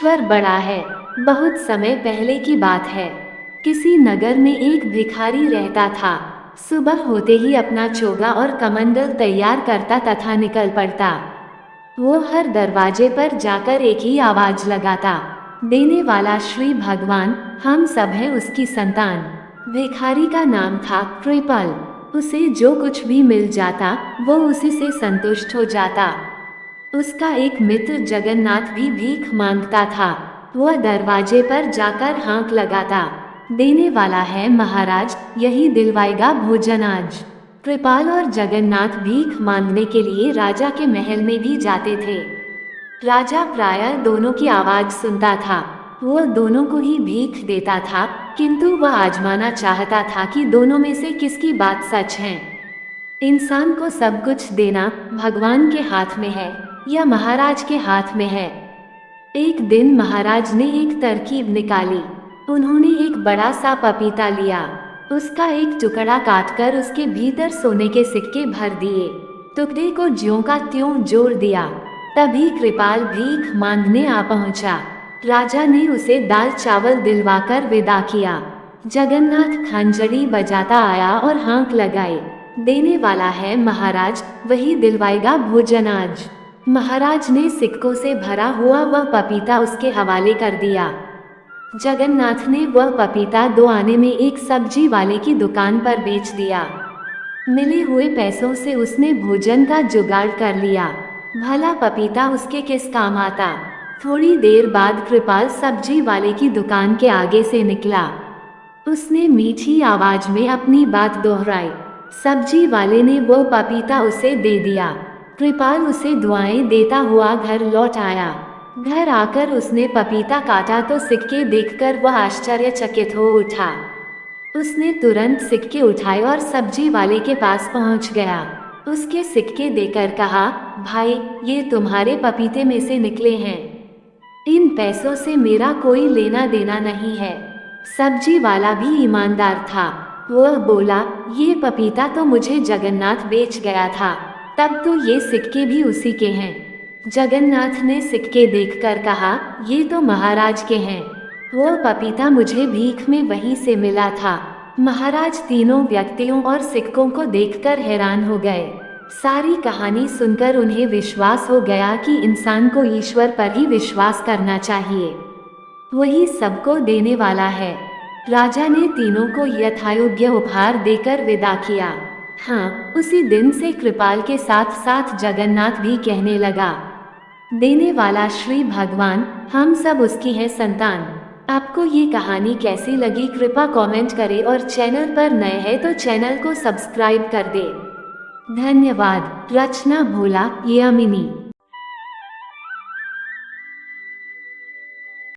ईश्वर बड़ा है। बहुत समय पहले की बात है। किसी नगर में एक भिखारी रहता था। सुबह होते ही अपना चोगा और कमंडल तैयार करता तथा निकल पड़ता। वो हर दरवाजे पर जाकर एक ही आवाज लगाता, देने वाला श्री भगवान, हम सब हैं उसकी संतान। भिखारी का नाम था कृपाल। उसे जो कुछ भी मिल जाता वो उसी से संतुष्ट हो जाता। उसका एक मित्र जगन्नाथ भी भीख मांगता था। वह दरवाजे पर जाकर हाँक लगाता, देने वाला है महाराज, यही दिलवाएगा भोजन आज। कृपाल और जगन्नाथ भीख मांगने के लिए राजा के महल में भी जाते थे। राजा प्रायः दोनों की आवाज सुनता था। वह दोनों को ही भीख देता था, किंतु वह आजमाना चाहता था कि दोनों में से किसकी बात सच है। इंसान को सब कुछ देना भगवान के हाथ में है या महाराज के हाथ में है। एक दिन महाराज ने एक तरकीब निकाली। उन्होंने एक बड़ा सा पपीता लिया। उसका एक टुकड़ा काटकर उसके भीतर सोने के सिक्के भर दिए। टुकड़े को ज्यों का त्यों जोड़ दिया। तभी कृपाल भीख मांगने आ पहुंचा। राजा ने उसे दाल चावल दिलवाकर विदा किया। जगन्नाथ खंजरी बजाता आया और हाँक लगाई, देने वाला है महाराज, वही दिलवाएगा भोजन आज। महाराज ने सिक्कों से भरा हुआ वह पपीता उसके हवाले कर दिया। जगन्नाथ ने वह पपीता 2 आने में एक सब्जी वाले की दुकान पर बेच दिया। मिले हुए पैसों से उसने भोजन का जुगाड़ कर लिया। भला पपीता उसके किस काम आता। थोड़ी देर बाद कृपाल सब्जी वाले की दुकान के आगे से निकला। उसने मीठी आवाज में अपनी बात दोहराई। सब्जी वाले ने वो पपीता उसे दे दिया। कृपाल उसे दुआएं देता हुआ घर लौट आया। घर आकर उसने पपीता काटा तो सिक्के देखकर वह आश्चर्यचकित हो उठा। उसने तुरंत सिक्के उठाए और सब्जी वाले के पास पहुंच गया। उसके सिक्के देकर कहा, भाई, ये तुम्हारे पपीते में से निकले हैं। इन पैसों से मेरा कोई लेना देना नहीं है। सब्जी वाला भी ईमानदार था। वह बोला, ये पपीता तो मुझे जगन्नाथ बेच गया था, तब तो ये सिक्के भी उसी के हैं। जगन्नाथ ने सिक्के देखकर कहा, ये तो महाराज के हैं। वो पपीता मुझे भीख में वहीं से मिला था। महाराज तीनों व्यक्तियों और सिक्कों को देखकर हैरान हो गए। सारी कहानी सुनकर उन्हें विश्वास हो गया कि इंसान को ईश्वर पर ही विश्वास करना चाहिए। वही सबको देने वाला है। राजा ने तीनों को यथायोग्य उपहार देकर विदा किया। हाँ, उसी दिन से कृपाल के साथ साथ जगन्नाथ भी कहने लगा, देने वाला श्री भगवान, हम सब उसकी है संतान। आपको ये कहानी कैसी लगी कृपया कमेंट करें और चैनल पर नए हैं तो चैनल को सब्सक्राइब कर दें। धन्यवाद। रचना भोला, यामिनी।